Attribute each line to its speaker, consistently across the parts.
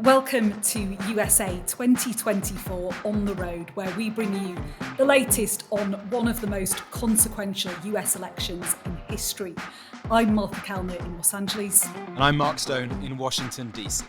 Speaker 1: Welcome to USA 2024 On the Road, where we bring you the latest on one of the most consequential US elections in history. I'm Martha Kelner in Los Angeles.
Speaker 2: And I'm Mark Stone in Washington, D.C.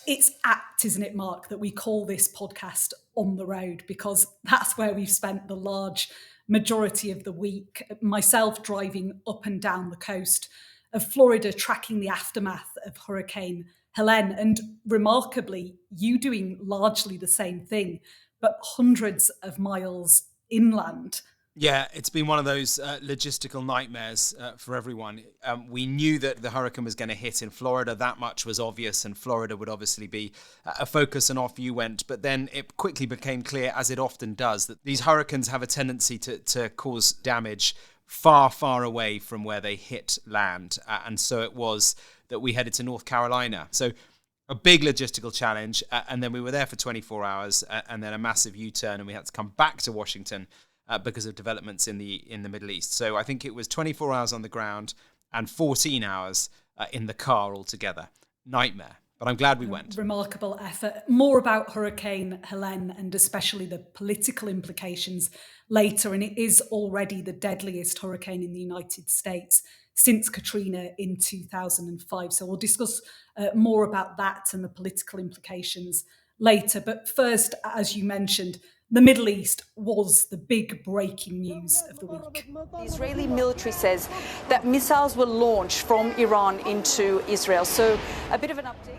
Speaker 1: It's apt, isn't it, Mark, that we call this podcast On the Road, because that's where we've spent the large majority of the week, myself driving up and down the coast of Florida, tracking the aftermath of Hurricane Helene, and remarkably, you doing largely the same thing, but hundreds of miles inland.
Speaker 2: Yeah, it's been one of those logistical nightmares for everyone. We knew that the hurricane was going to hit in Florida. That much was obvious, and Florida would obviously be a focus, and off you went. But then it quickly became clear, as it often does, that these hurricanes have a tendency to cause damage far, far away from where they hit land. And so it was that we headed to North Carolina. So a big logistical challenge. And then we were there for 24 hours and then a massive U-turn, and we had to come back to Washington because of developments in the Middle East. So I think it was 24 hours on the ground and 14 hours in the car altogether. Nightmare. But I'm glad we went.
Speaker 1: Remarkable effort. More about Hurricane Helene and especially the political implications later. And it is already the deadliest hurricane in the United States since Katrina in 2005. So we'll discuss more about that and the political implications later. But first, as you mentioned, the Middle East was the big breaking news of the week.
Speaker 3: The Israeli military says that missiles were launched from Iran into Israel. So a bit of an update.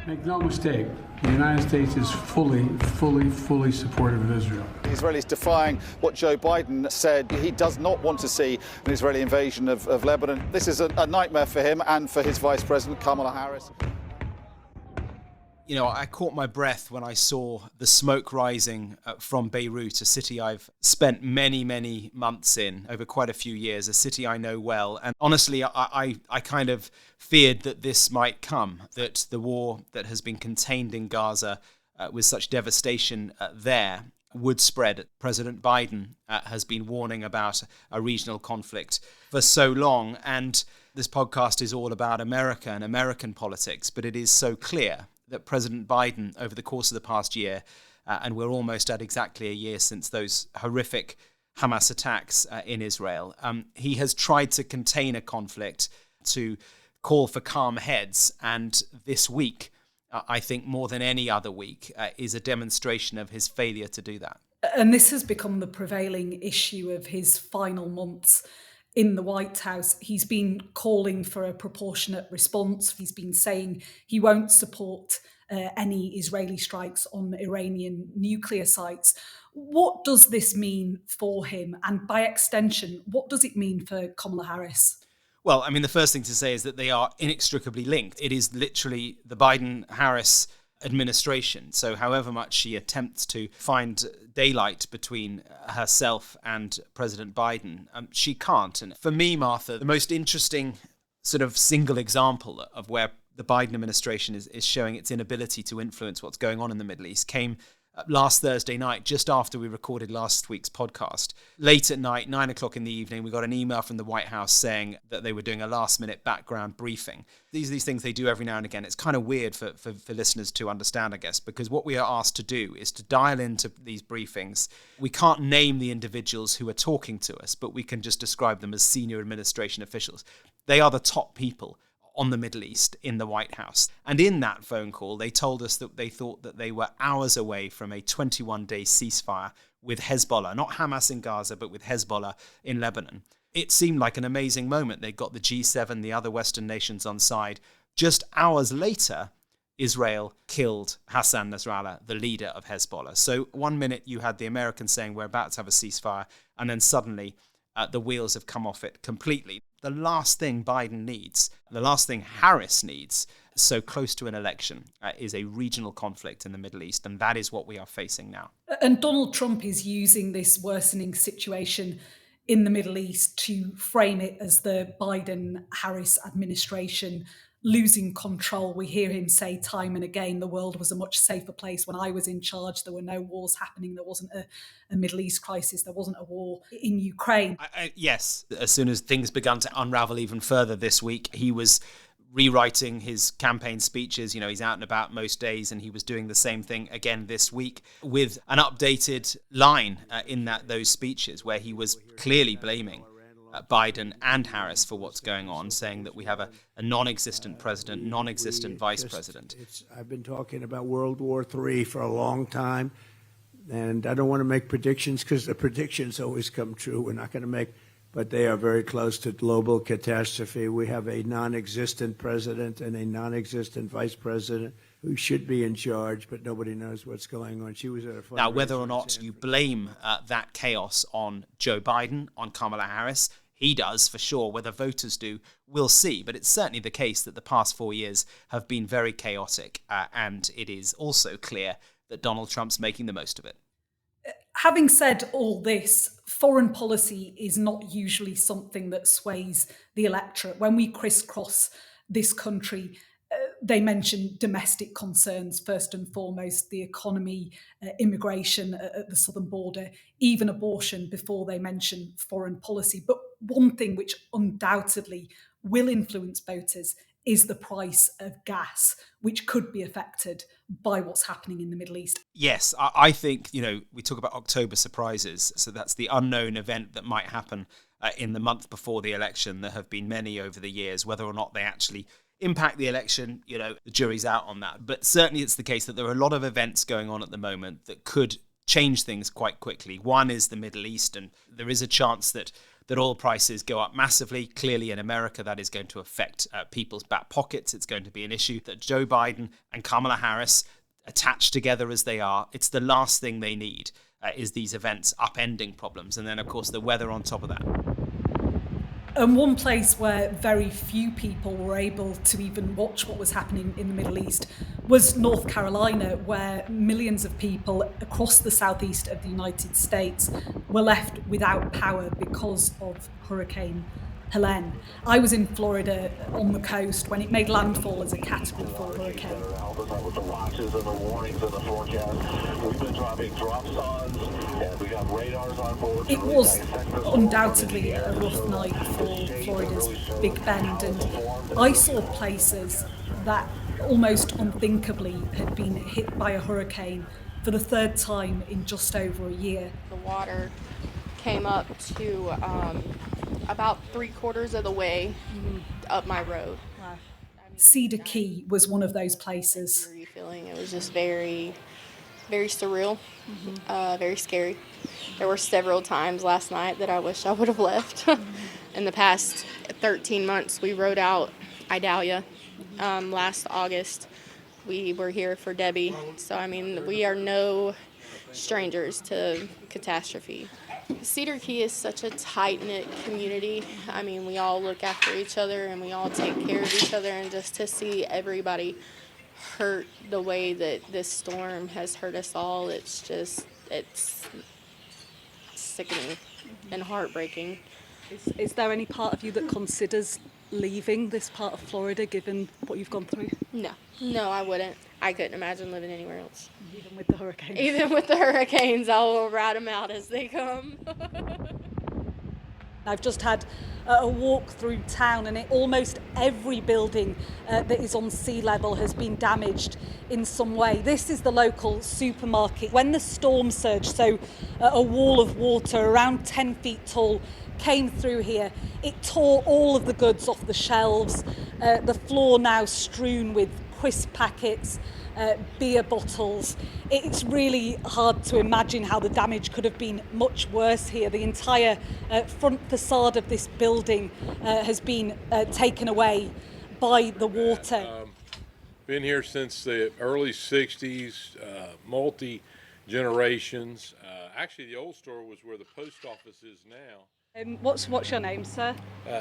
Speaker 4: Make no mistake, the United States is fully supportive of Israel.
Speaker 5: The Israelis defying what Joe Biden said. He does not want to see an Israeli invasion of Lebanon. This is a nightmare for him and for his Vice President, Kamala Harris.
Speaker 2: You know, I caught my breath when I saw the smoke rising from Beirut, a city I've spent many, many months in over quite a few years, a city I know well. And honestly, I kind of feared that this might come, that the war that has been contained in Gaza with such devastation there would spread. President Biden has been warning about a regional conflict for so long. And this podcast is all about America and American politics, but it is so clear that President Biden, over the course of the past year, and we're almost at exactly a year since those horrific Hamas attacks in Israel, he has tried to contain a conflict, to call for calm heads. And this week, I think more than any other week, is a demonstration of his failure to do that.
Speaker 1: And this has become the prevailing issue of his final months in the White House. He's been calling for a proportionate response. He's been saying he won't support any Israeli strikes on Iranian nuclear sites. What does this mean for him? And by extension, what does it mean for Kamala Harris?
Speaker 2: Well, I mean, the first thing to say is that they are inextricably linked. It is literally the Biden-Harris administration. So however much she attempts to find daylight between herself and President Biden, she can't. And for me, Martha, the most interesting sort of single example of where the Biden administration is showing its inability to influence what's going on in the Middle East came last Thursday night, just after we recorded last week's podcast. Late at night, 9 o'clock in the evening, we got an email from the White House saying that they were doing a last-minute background briefing. These things they do every now and again. It's kind of weird for listeners to understand, I guess, because what we are asked to do is to dial into these briefings. We can't name the individuals who are talking to us, but we can just describe them as senior administration officials. They are the top people on the Middle East in the White House. And in that phone call, they told us that they thought that they were hours away from a 21-day ceasefire with Hezbollah, not Hamas in Gaza, but with Hezbollah in Lebanon. It seemed like an amazing moment. They got the G7, the other Western nations on side. Just hours later, Israel killed Hassan Nasrallah, the leader of Hezbollah. So 1 minute you had the Americans saying we're about to have a ceasefire, and then suddenly the wheels have come off it completely. The last thing Biden needs, the last thing Harris needs, so close to an election, is a regional conflict in the Middle East, and that is what we are facing now.
Speaker 1: And Donald Trump is using this worsening situation in the Middle East to frame it as the Biden-Harris administration losing control. We hear him say time and again, the world was a much safer place when I was in charge. There were no wars happening. There wasn't a Middle East crisis. There wasn't a war in Ukraine.
Speaker 2: Yes, as soon as things began to unravel even further this week, he was rewriting his campaign speeches. He's out and about most days, and he was doing the same thing again this week with an updated line in those speeches where he was clearly blaming Biden and Harris for what's going on, saying that we have a non-existent president, non-existent vice president.
Speaker 6: I've been talking about World War III for a long time, and I don't want to make predictions because the predictions always come true. We're not going to make, but they are very close to global catastrophe. We have a non-existent president and a non-existent vice president who should be in charge, but nobody knows what's going on. She was at a fundraiser.
Speaker 2: Now, whether or not you blame that chaos on Joe Biden, on Kamala Harris, he does for sure. Whether voters do, we'll see. But it's certainly the case that the past 4 years have been very chaotic, and it is also clear that Donald Trump's making the most of it.
Speaker 1: Having said all this, foreign policy is not usually something that sways the electorate. When we crisscross this country, they mention domestic concerns first and foremost, the economy, immigration at the southern border, even abortion before they mention foreign policy. But one thing which undoubtedly will influence voters is the price of gas, which could be affected by what's happening in the Middle East.
Speaker 2: Yes, I think, we talk about October surprises. So that's the unknown event that might happen in the month before the election. There have been many over the years. Whether or not they actually impact the election, the jury's out on that. But certainly it's the case that there are a lot of events going on at the moment that could change things quite quickly. One is the Middle East, and there is a chance that oil prices go up massively. Clearly in America, that is going to affect people's back pockets. It's going to be an issue that Joe Biden and Kamala Harris, attached together as they are, it's the last thing they need is these events upending problems. And then, of course, the weather on top of that.
Speaker 1: And one place where very few people were able to even watch what was happening in the Middle East was North Carolina, where millions of people across the southeast of the United States were left without power because of Hurricane Helene. I was in Florida on the coast when it made landfall as a Category 4 hurricane.
Speaker 7: With the watches and the warnings and the forecast, we've been dropping drop zones, and we got radars on board.
Speaker 1: It was undoubtedly a rough night for Florida's Big Bend, and I saw places that almost unthinkably had been hit by a hurricane for the third time in just over a year.
Speaker 8: The water came up to about 3/4 of the way up my road.
Speaker 1: Wow. Cedar Key was one of those places.
Speaker 8: Feeling it was just very, very surreal, very scary. There were several times last night that I wish I would have left. In the past 13 months, we rode out Idalia. Last August, we were here for Debbie. So, we are no strangers to catastrophe. Cedar Key is such a tight-knit community. We all look after each other and we all take care of each other, and just to see everybody hurt the way that this storm has hurt us all, it's sickening and heartbreaking.
Speaker 9: Is there any part of you that considers leaving this part of Florida given what you've gone through?
Speaker 8: No, I wouldn't. I couldn't imagine living anywhere else.
Speaker 9: Even with the hurricanes?
Speaker 8: Even with the hurricanes, I will ride them out as they come.
Speaker 9: I've just had a walk through town, and almost every building that is on sea level has been damaged in some way. This is the local supermarket. When the storm surged, so a wall of water around 10 feet tall came through here, it tore all of the goods off the shelves. The floor now strewn with crisp packets, beer bottles. It's really hard to imagine how the damage could have been much worse here. The entire front facade of this building has been taken away by the water.
Speaker 10: Been here since the early 60s, multi-generations. Actually, the old store was where the post office is now.
Speaker 9: What's your name, sir?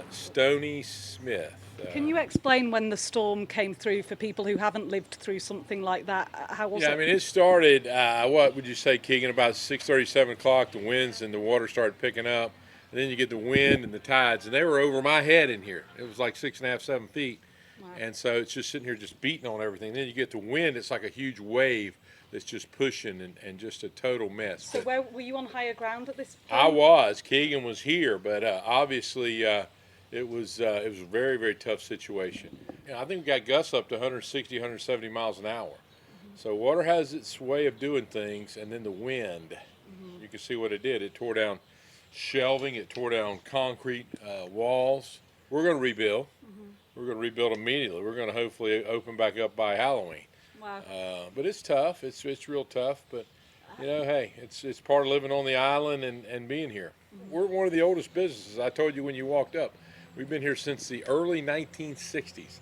Speaker 10: Stoney Smith.
Speaker 9: Can you explain when the storm came through for people who haven't lived through something like that? How was it?
Speaker 10: It started, what would you say, Keegan, about 6:30, 7 o'clock, the winds and the water started picking up. And then you get the wind and the tides, and they were over my head in here. It was like 6.5, 7 feet. Wow. And so it's just sitting here just beating on everything. Then you get the wind, it's like a huge wave that's just pushing and just a total mess.
Speaker 9: So where were you on higher ground at this point?
Speaker 10: I was. Keegan was here, but obviously it was a very, very tough situation. I think we got gusts up to 160, 170 miles an hour. So water has its way of doing things, and then the wind. You can see what it did. It tore down shelving, it tore down concrete walls. We're going to rebuild. We're going to rebuild immediately. We're going to hopefully open back up by Halloween.
Speaker 9: Wow.
Speaker 10: But it's tough. It's real tough. But hey, it's part of living on the island and being here. We're one of the oldest businesses. I told you when you walked up. We've been here since the early 1960s.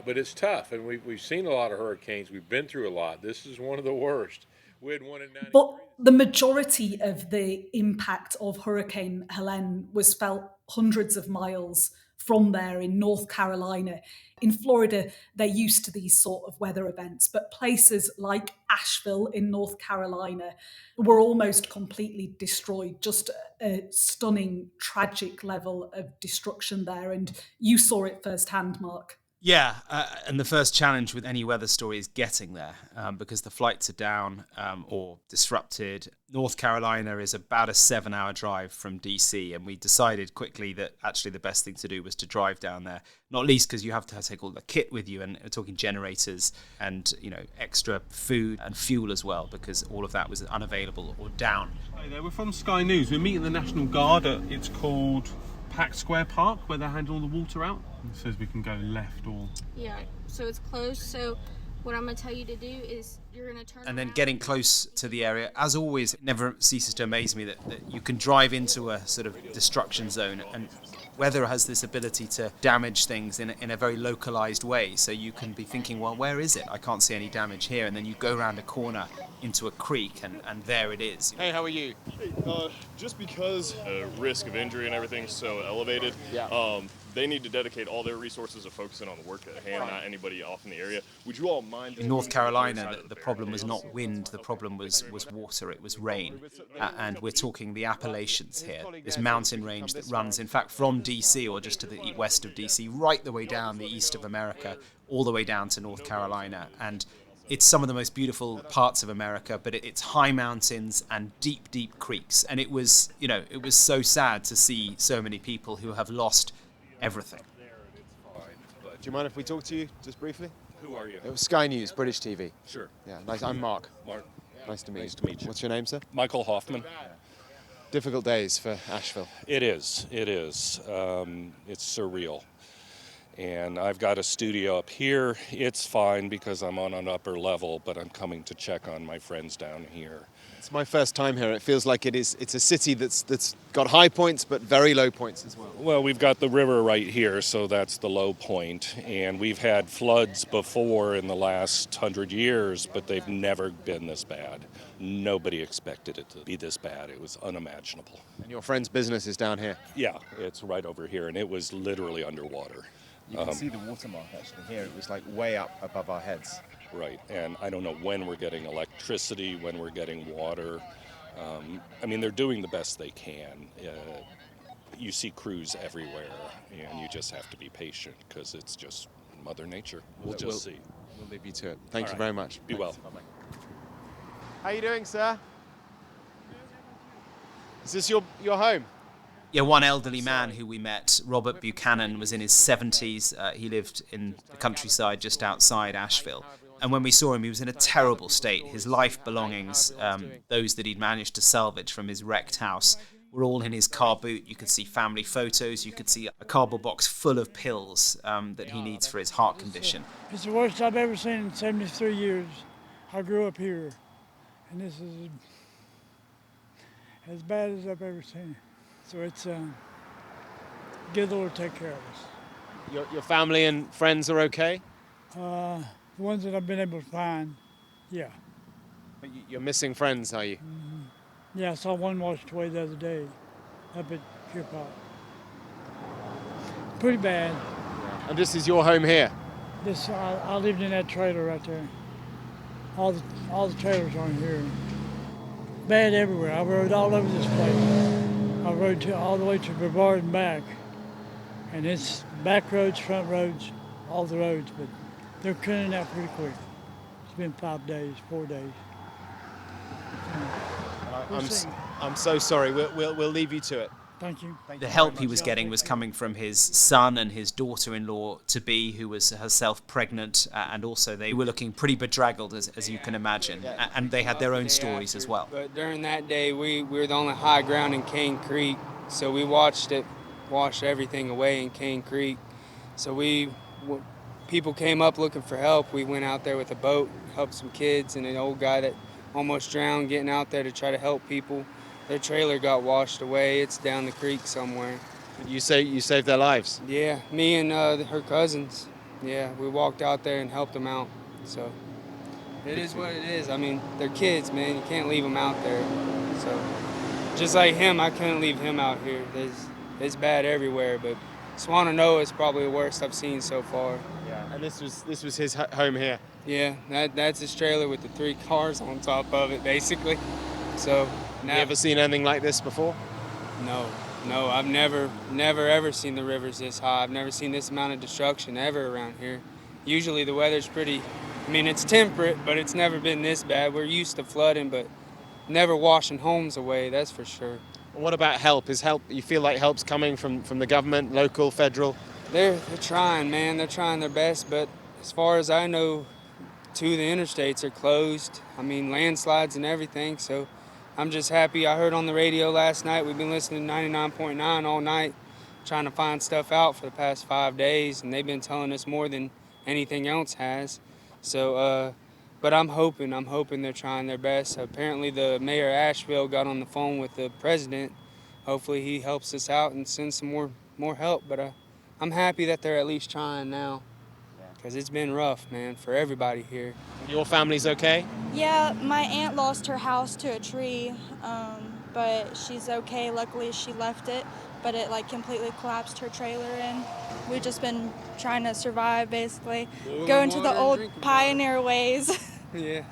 Speaker 10: But it's tough, and we've seen a lot of hurricanes. We've been through a lot. This is one of the worst. We had one in 93.
Speaker 1: But the majority of the impact of Hurricane Helene was felt hundreds of miles from there in North Carolina. In Florida, they're used to these sort of weather events, but places like Asheville in North Carolina were almost completely destroyed. Just a stunning, tragic level of destruction there. And you saw it firsthand, Mark.
Speaker 2: Yeah, and the first challenge with any weather story is getting there because the flights are down or disrupted. North Carolina is about a 7-hour drive from DC, and we decided quickly that actually the best thing to do was to drive down there, not least because you have to take all the kit with you, and we're talking generators and extra food and fuel as well, because all of that was unavailable or down.
Speaker 11: Hi there, we're from Sky News. We're meeting the National Guard at, it's called Pack Square Park, where they're handling all the water out. It says we can go left or...
Speaker 12: Yeah, so it's closed. So what I'm going to tell you to do is you're going to turn
Speaker 2: and then
Speaker 12: around.
Speaker 2: getting close to the area. As always, it never ceases to amaze me that you can drive into a sort of destruction zone, and weather has this ability to damage things in a very localized way. So you can be thinking, well, where is it? I can't see any damage here. And then you go around a corner into a creek, and there it is.
Speaker 13: Hey, how are you?
Speaker 14: Hey, just because the risk of injury and everything's so elevated, they need to dedicate all their resources to focusing on the work at hand, not anybody off in the area. Would you all mind...
Speaker 2: In North Carolina, the problem was not wind, the problem was water, it was rain. And we're talking the Appalachians here, this mountain range that runs, in fact, from DC or just to the west of DC, right the way down the east of America, all the way down to North Carolina. And it's some of the most beautiful parts of America, but it's high mountains and deep, deep creeks. And it was, it was so sad to see so many people who have lost everything.
Speaker 13: Do you mind if we talk to you just briefly?
Speaker 14: Who are you?
Speaker 13: It was Sky News, British TV.
Speaker 14: Sure.
Speaker 13: Yeah, nice. I'm Mark.
Speaker 14: Mark.
Speaker 13: Nice to meet you.
Speaker 14: Nice to meet you.
Speaker 13: What's your name, sir?
Speaker 14: Michael Hoffman.
Speaker 13: Difficult days for Asheville.
Speaker 14: It is. It's surreal. And I've got a studio up here. It's fine because I'm on an upper level, but I'm coming to check on my friends down here.
Speaker 13: It's my first time here. It feels like it's a city that's got high points but very low points as well.
Speaker 14: Well, we've got the river right here, so that's the low point. And we've had floods before in the last 100 years, but they've never been this bad. Nobody expected it to be this bad. It was unimaginable.
Speaker 13: And your friend's business is down here?
Speaker 14: Yeah, it's right over here, and it was literally underwater.
Speaker 13: You can see the watermark actually here. It was like way up above our heads.
Speaker 14: Right, and I don't know when we're getting electricity, when we're getting water. They're doing the best they can. You see crews everywhere, and you just have to be patient because it's just Mother Nature. We'll see.
Speaker 13: We'll leave you to it. Thank you very much.
Speaker 14: Be well.
Speaker 13: Bye-bye. How are you doing, sir? Is this your home?
Speaker 2: Yeah, one elderly man who we met, Robert Buchanan, was in his 70s. He lived in the countryside just outside Asheville. And when we saw him, he was in a terrible state. His life belongings, those that he'd managed to salvage from his wrecked house, were all in his car boot. You could see family photos. You could see a cardboard box full of pills that he needs for his heart condition.
Speaker 15: It's the worst I've ever seen in 73 years. I grew up here, and this is as bad as I've ever seen it. So it's, get the Lord take care of us.
Speaker 13: Your family and friends are okay?
Speaker 15: The ones that I've been able to find, yeah.
Speaker 13: But you're missing friends, are you?
Speaker 15: Mm-hmm. Yeah, I saw one washed away the other day up at Beaumont. Pretty bad.
Speaker 13: And this is your home here?
Speaker 15: I lived in that trailer right there. All the trailers are in here. Bad everywhere. I rode all over this place. I rode all the way to Brevard and back. And it's back roads, front roads, all the roads, but they're cleaning out pretty quick. It's been 4 days.
Speaker 13: I'm so sorry. We'll leave you to it.
Speaker 15: Thank you.
Speaker 2: The help he was getting was coming from his son and his daughter-in-law-to-be, who was herself pregnant, and also they were looking pretty bedraggled, as you can imagine, and they had their own stories as well.
Speaker 16: But during that day, we were the only high ground in Cane Creek, so we watched it wash everything away in Cane Creek. So people came up looking for help. We went out there with a boat, helped some kids, and an old guy that almost drowned getting out there to try to help people. Their trailer got washed away. It's down the creek somewhere.
Speaker 13: You saved their lives?
Speaker 16: Yeah, me and her cousins. Yeah, we walked out there and helped them out. So it is what it is. I mean, they're kids, man. You can't leave them out there. So just like him, I couldn't leave him out here. It's bad everywhere, but Swannanoa is probably the worst I've seen so far.
Speaker 13: Yeah, and this was his home here.
Speaker 16: Yeah, that's his trailer with the 3 cars on top of it, basically. So.
Speaker 13: Have you ever seen anything like this before?
Speaker 16: No, I've never ever seen the rivers this high. I've never seen this amount of destruction ever around here. Usually the weather's it's temperate, but it's never been this bad. We're used to flooding, but never washing homes away, that's for sure.
Speaker 13: What about help? You feel like help's coming from the government, local, federal?
Speaker 16: They're trying, man. They're trying their best, but as far as I know, 2 of the interstates are closed. Landslides and everything, so I'm just happy. I heard on the radio last night, we've been listening to 99.9 all night, trying to find stuff out for the past 5 days, and they've been telling us more than anything else has. So, but I'm hoping they're trying their best. Apparently the mayor of Asheville got on the phone with the president. Hopefully he helps us out and sends some more help, but I'm happy that they're at least trying now, because it's been rough, man, for everybody here.
Speaker 13: Your family's okay?
Speaker 17: Yeah, my aunt lost her house to a tree, but she's okay. Luckily, she left it, but it completely collapsed her trailer, and we've just been trying to survive, basically. Going to the old pioneer ways.
Speaker 16: Yeah.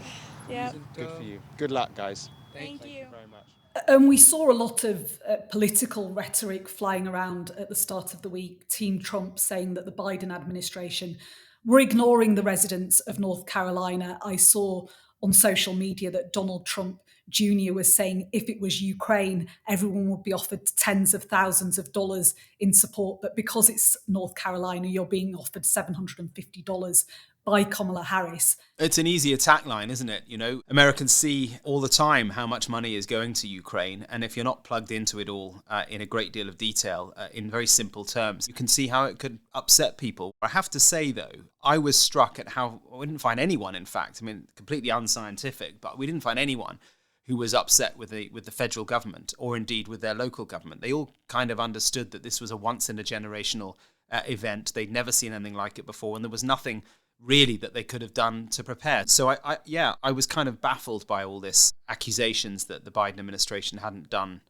Speaker 17: Yeah.
Speaker 13: Good for you. Good luck, guys.
Speaker 17: Thank you
Speaker 13: very much.
Speaker 1: And we saw a lot of political rhetoric flying around at the start of the week. Team Trump saying that the Biden administration were ignoring the residents of North Carolina. I saw on social media that Donald Trump Jr. was saying if it was Ukraine, everyone would be offered tens of thousands of dollars in support. But because it's North Carolina, you're being offered $750 by Kamala Harris.
Speaker 2: It's an easy attack line, isn't it? Americans see all the time how much money is going to Ukraine. And if you're not plugged into it all in a great deal of detail, in very simple terms, you can see how it could upset people. I have to say, though, I was struck at how we didn't find anyone, in fact, completely unscientific, but we didn't find anyone who was upset with the federal government or indeed with their local government. They all kind of understood that this was a once-in-a-generational event. They'd never seen anything like it before, and there was nothing really that they could have done to prepare. So I was kind of baffled by all this accusations that the Biden administration hadn't done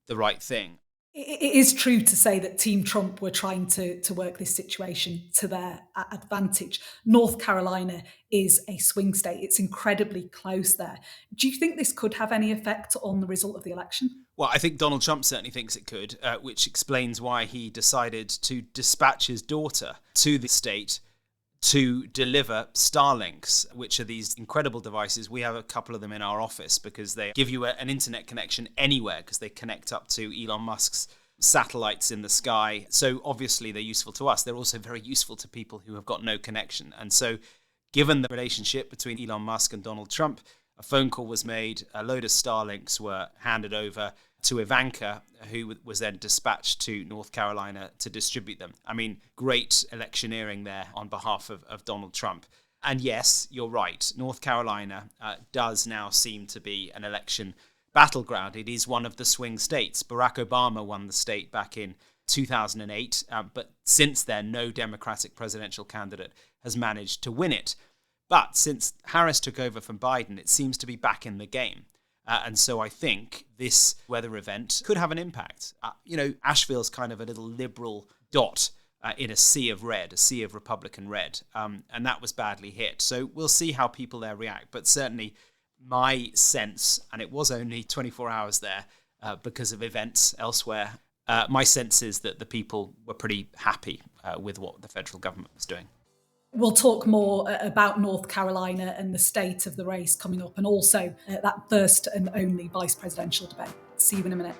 Speaker 2: the right thing.
Speaker 1: It is true to say that Team Trump were trying to work this situation to their advantage. North Carolina is a swing state. It's incredibly close there. Do you think this could have any effect on the result of the election?
Speaker 2: Well, I think Donald Trump certainly thinks it could, which explains why he decided to dispatch his daughter to the state to deliver Starlinks, which are these incredible devices. We have a couple of them in our office because they give you an internet connection anywhere because they connect up to Elon Musk's satellites in the sky. So obviously they're useful to us. They're also very useful to people who have got no connection. And so given the relationship between Elon Musk and Donald Trump, a phone call was made, a load of Starlinks were handed over to Ivanka, who was then dispatched to North Carolina to distribute them. Great electioneering there on behalf of Donald Trump. And yes, you're right, North Carolina does now seem to be an election battleground. It is one of the swing states. Barack Obama won the state back in 2008, but since then, no Democratic presidential candidate has managed to win it. But since Harris took over from Biden, it seems to be back in the game. And so I think this weather event could have an impact. Asheville's kind of a little liberal dot in a sea of red, a sea of Republican red. And that was badly hit. So we'll see how people there react. But certainly my sense, and it was only 24 hours there because of events elsewhere, my sense is that the people were pretty happy with what the federal government was doing.
Speaker 1: We'll talk more about North Carolina and the state of the race coming up, and also that first and only vice presidential debate. See you in a minute.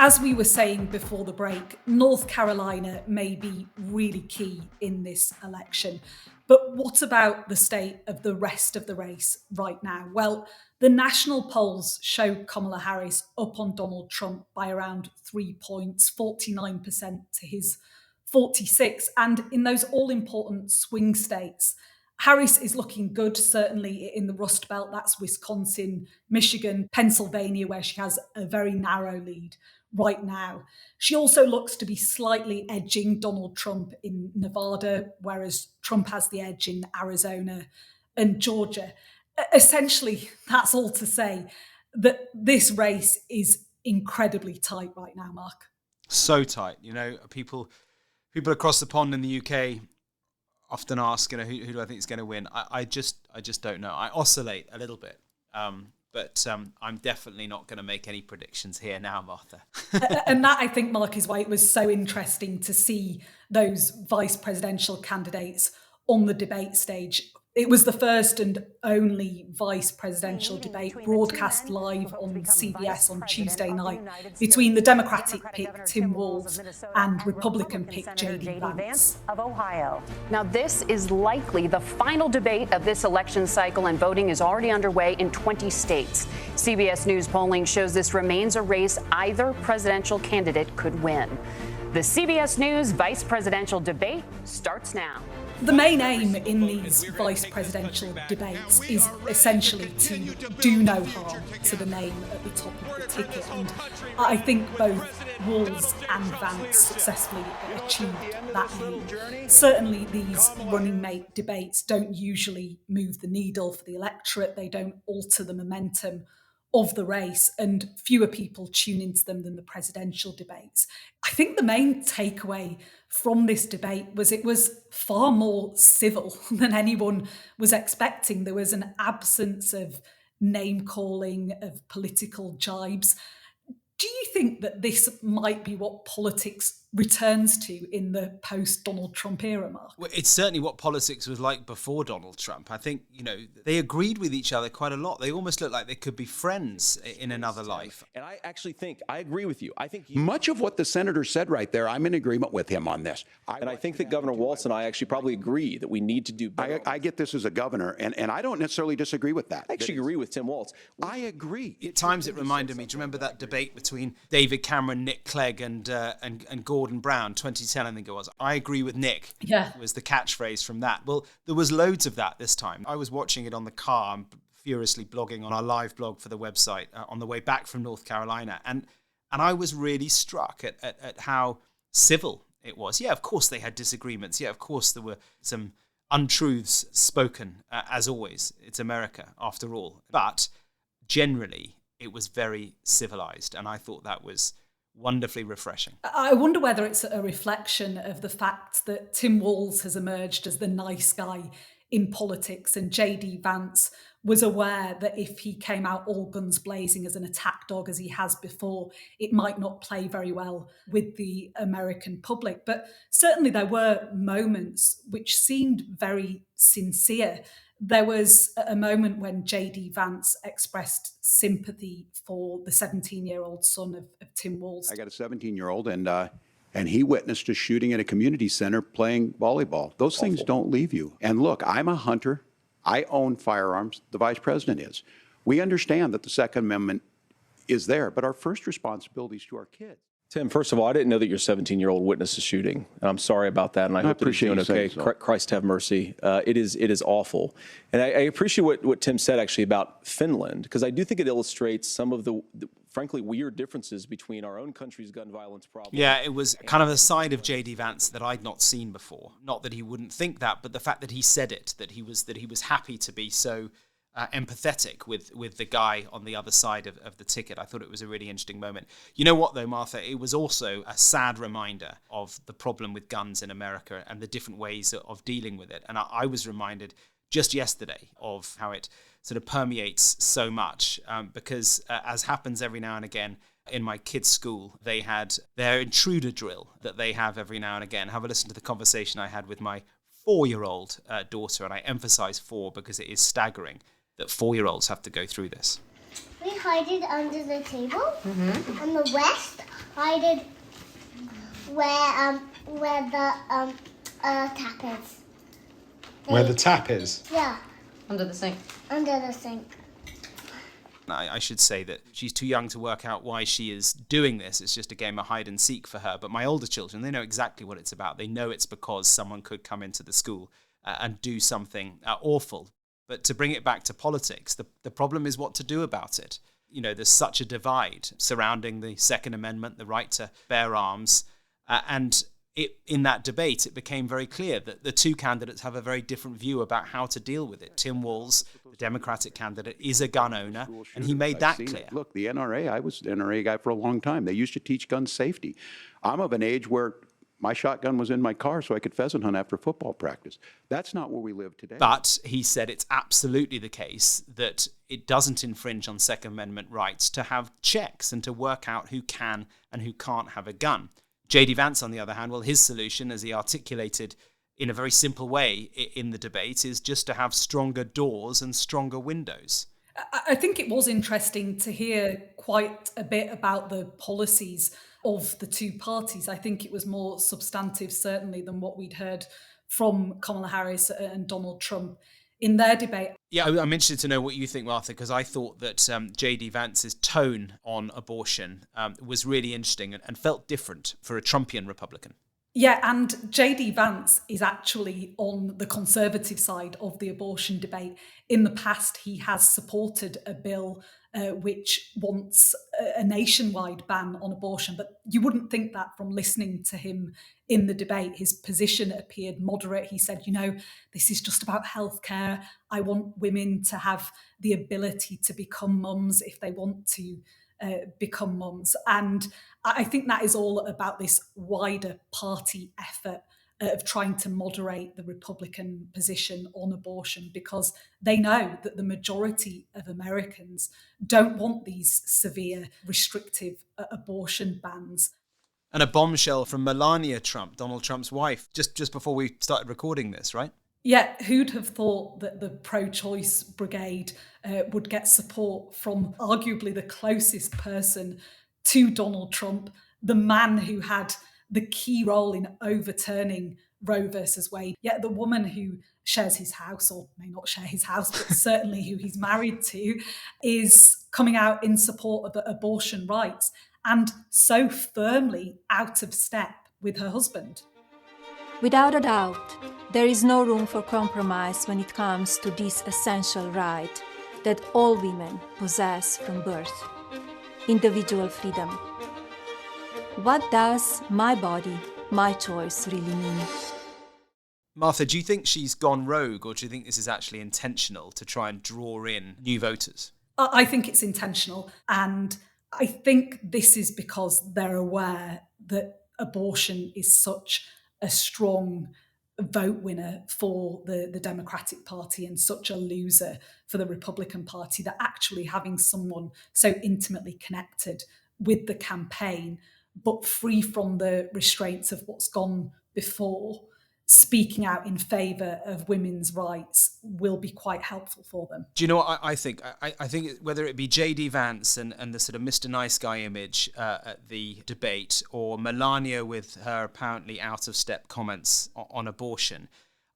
Speaker 1: As we were saying before the break, North Carolina may be really key in this election. But what about the state of the rest of the race right now? Well, the national polls show Kamala Harris up on Donald Trump by around 3 points, 49% to his 46. And in those all-important swing states, Harris is looking good, certainly in the Rust Belt. That's Wisconsin, Michigan, Pennsylvania, where she has a very narrow lead right now. She also looks to be slightly edging Donald Trump in Nevada, whereas Trump has the edge in Arizona and Georgia. Essentially, that's all to say that this race is incredibly tight right now, Mark.
Speaker 2: So tight. People across the pond in the UK often ask, who do I think is going to win? I just don't know. I oscillate a little bit, but I'm definitely not going to make any predictions here now, Martha.
Speaker 1: And that, I think, Mark, is why it was so interesting to see those vice presidential candidates on the debate stage. It was the first and only vice presidential debate broadcast live on CBS on Tuesday night between the Democratic pick Tim Walz and Republican pick J.D. Vance
Speaker 18: of Ohio. Now, this is likely the final debate of this election cycle, and voting is already underway in 20 states. CBS News polling shows this remains a race either presidential candidate could win. The CBS News vice presidential debate starts now.
Speaker 1: The main aim in these vice presidential debates is essentially to do no harm to the name at the top of the ticket. And I think both Walz and Vance successfully achieved that aim. Certainly these running mate debates don't usually move the needle for the electorate. They don't alter the momentum of the race, and fewer people tune into them than the presidential debates. I think the main takeaway from this debate was it was far more civil than anyone was expecting. There was an absence of name-calling, of political jibes. Do you think that this might be what politics returns to in the post-Donald Trump era, Mark?
Speaker 2: Well, it's certainly what politics was like before Donald Trump. I think, they agreed with each other quite a lot. They almost looked like they could be friends in another life.
Speaker 19: And I actually think, I agree with you. I think much of what the senator said right there, I'm in agreement with him on this.
Speaker 20: And I think that Governor Walz and I actually probably agree that we need to do better.
Speaker 19: I get this as a governor, and I don't necessarily disagree with that.
Speaker 20: I actually agree with Tim Walz.
Speaker 19: I agree.
Speaker 2: At times it reminded me, do you remember that debate between David Cameron, Nick Clegg and Gordon Brown, 2010 I think it was? I agree with Nick.
Speaker 1: Yeah.
Speaker 2: Was the catchphrase from that. Well, there was loads of that this time. I was watching it on the car. I'm furiously blogging on our live blog for the website on the way back from North Carolina. And I was really struck at how civil it was. Yeah, of course they had disagreements. Yeah, of course there were some untruths spoken, as always. It's America, after all. But generally, it was very civilized. And I thought that was wonderfully refreshing.
Speaker 1: I wonder whether it's a reflection of the fact that Tim Walz has emerged as the nice guy in politics, and J.D. Vance was aware that if he came out all guns blazing as an attack dog as he has before, it might not play very well with the American public. But certainly there were moments which seemed very sincere. There was a moment when J.D. Vance expressed sympathy for the 17-year-old son of Tim Walz.
Speaker 19: I got a 17-year-old, and he witnessed a shooting at a community center playing volleyball. Those things don't leave you. And look, I'm a hunter. I own firearms. The vice president is. We understand that the Second Amendment is there, but our first responsibility is to our kids.
Speaker 20: Tim, first of all, I didn't know that your 17-year-old witnessed a shooting. And I'm sorry about that, and I hope that he's doing okay. Christ have mercy. It is awful. And I appreciate what Tim said, actually, about Finland, because I do think it illustrates some of the frankly, weird differences between our own country's gun violence problem.
Speaker 2: Yeah, it was kind of a side of J.D. Vance that I'd not seen before. Not that he wouldn't think that, but the fact that he said it, that he was happy to be so empathetic with the guy on the other side of the ticket. I thought it was a really interesting moment. You know what, though, Martha? It was also a sad reminder of the problem with guns in America and the different ways of dealing with it. And I was reminded just yesterday of how it sort of permeates so much because as happens every now and again in my kids' school, they had their intruder drill that they have every now and again. Have a listen to the conversation I had with my 4-year-old daughter, and I emphasize 4 because it is staggering that 4-year-olds have to go through this.
Speaker 21: We hide it under the table. Mm-hmm. And the West hide it where the tap is.
Speaker 2: Where the tap is?
Speaker 21: Yeah.
Speaker 22: Under the sink.
Speaker 21: Under the sink.
Speaker 2: I should say that she's too young to work out why she is doing this. It's just a game of hide and seek for her. But my older children, they know exactly what it's about. They know it's because someone could come into the school and do something awful. But to bring it back to politics, the problem is what to do about it. You know, there's such a divide surrounding the Second Amendment, the right to bear arms. In that debate, it became very clear that the two candidates have a very different view about how to deal with it. Tim Walz, the Democratic candidate, is a gun owner, and he made that clear.
Speaker 19: Look, the NRA, I was an NRA guy for a long time. They used to teach gun safety. I'm of an age where my shotgun was in my car so I could pheasant hunt after football practice. That's not where we live today.
Speaker 2: But he said it's absolutely the case that it doesn't infringe on Second Amendment rights to have checks and to work out who can and who can't have a gun. J.D. Vance, on the other hand, well, his solution, as he articulated in a very simple way in the debate, is just to have stronger doors and stronger windows.
Speaker 1: I think it was interesting to hear quite a bit about the policies of the two parties. I think it was more substantive, certainly, than what we'd heard from Kamala Harris and Donald Trump in their debate.
Speaker 2: Yeah, I'm interested to know what you think, Martha, because I thought that J.D. Vance's tone on abortion was really interesting and felt different for a Trumpian Republican.
Speaker 1: Yeah, and J.D. Vance is actually on the conservative side of the abortion debate. In the past, he has supported a bill which wants a nationwide ban on abortion, but you wouldn't think that from listening to him in the debate. His position appeared moderate. He said, this is just about healthcare. I want women to have the ability to become mums if they want to become mums. And I think that is all about this wider party effort of trying to moderate the Republican position on abortion, because they know that the majority of Americans don't want these severe, restrictive abortion bans.
Speaker 2: And a bombshell from Melania Trump, Donald Trump's wife, just before we started recording this, right?
Speaker 1: Yeah, who'd have thought that the pro-choice brigade would get support from arguably the closest person to Donald Trump, the man who had the key role in overturning Roe versus Wade. Yet the woman who shares his house, or may not share his house, but certainly who he's married to, is coming out in support of abortion rights and so firmly out of step with her husband.
Speaker 23: Without a doubt, there is no room for compromise when it comes to this essential right that all women possess from birth: individual freedom. What does my body, my choice really mean?
Speaker 2: Martha, do you think she's gone rogue, or do you think this is actually intentional to try and draw in new voters?
Speaker 1: I think it's intentional, and I think this is because they're aware that abortion is such a strong vote winner for the Democratic Party and such a loser for the Republican Party, that actually having someone so intimately connected with the campaign, but free from the restraints of what's gone before, speaking out in favour of women's rights will be quite helpful for them.
Speaker 2: Do you know what I think? I think whether it be J.D. Vance and the sort of Mr. Nice Guy image at the debate, or Melania with her apparently out-of-step comments on abortion,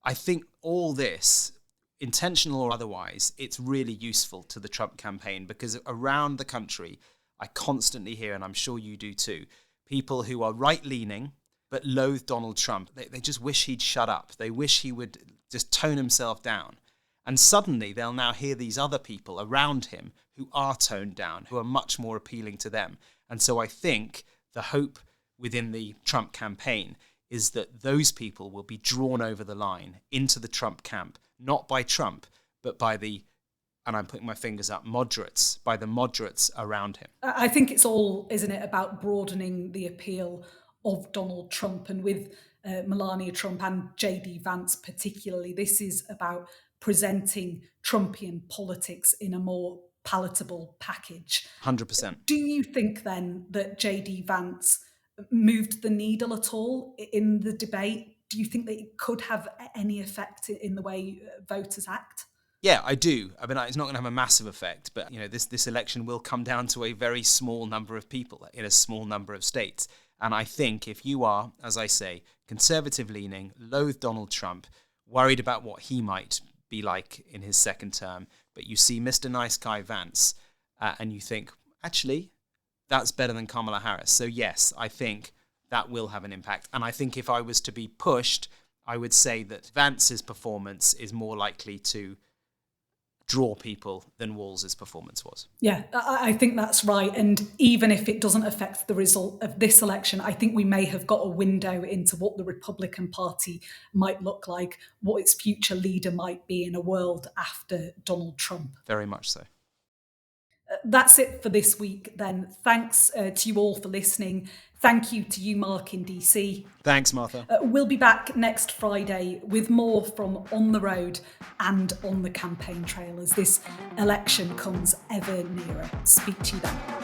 Speaker 2: I think all this, intentional or otherwise, it's really useful to the Trump campaign, because around the country, I constantly hear, and I'm sure you do too, people who are right-leaning but loathe Donald Trump. They just wish he'd shut up. They wish he would just tone himself down. And suddenly they'll now hear these other people around him who are toned down, who are much more appealing to them. And so I think the hope within the Trump campaign is that those people will be drawn over the line into the Trump camp, not by Trump, but by the, and I'm putting my fingers up, moderates, by the moderates around him.
Speaker 1: I think it's all, isn't it, about broadening the appeal of Donald Trump, and with Melania Trump and J.D. Vance particularly, this is about presenting Trumpian politics in a more palatable package.
Speaker 2: 100%.
Speaker 1: Do you think then that J.D. Vance moved the needle at all in the debate? Do you think that it could have any effect in the way voters act?
Speaker 2: Yeah, I do. I mean, it's not going to have a massive effect, but this election will come down to a very small number of people in a small number of states. And I think if you are, as I say, conservative-leaning, loathe Donald Trump, worried about what he might be like in his second term, but you see Mr. Nice Guy Vance, and you think, actually, that's better than Kamala Harris. So yes, I think that will have an impact. And I think if I was to be pushed, I would say that Vance's performance is more likely to draw people than Walz's performance was.
Speaker 1: Yeah, I think that's right. And even if it doesn't affect the result of this election, I think we may have got a window into what the Republican Party might look like, what its future leader might be in a world after Donald Trump.
Speaker 2: Very much so.
Speaker 1: That's it for this week then. Thanks to you all for listening. Thank you to you, Mark, in DC.
Speaker 2: Thanks, Martha.
Speaker 1: We'll be back next Friday with more from On the Road and on the campaign trail as this election comes ever nearer. Speak to you then.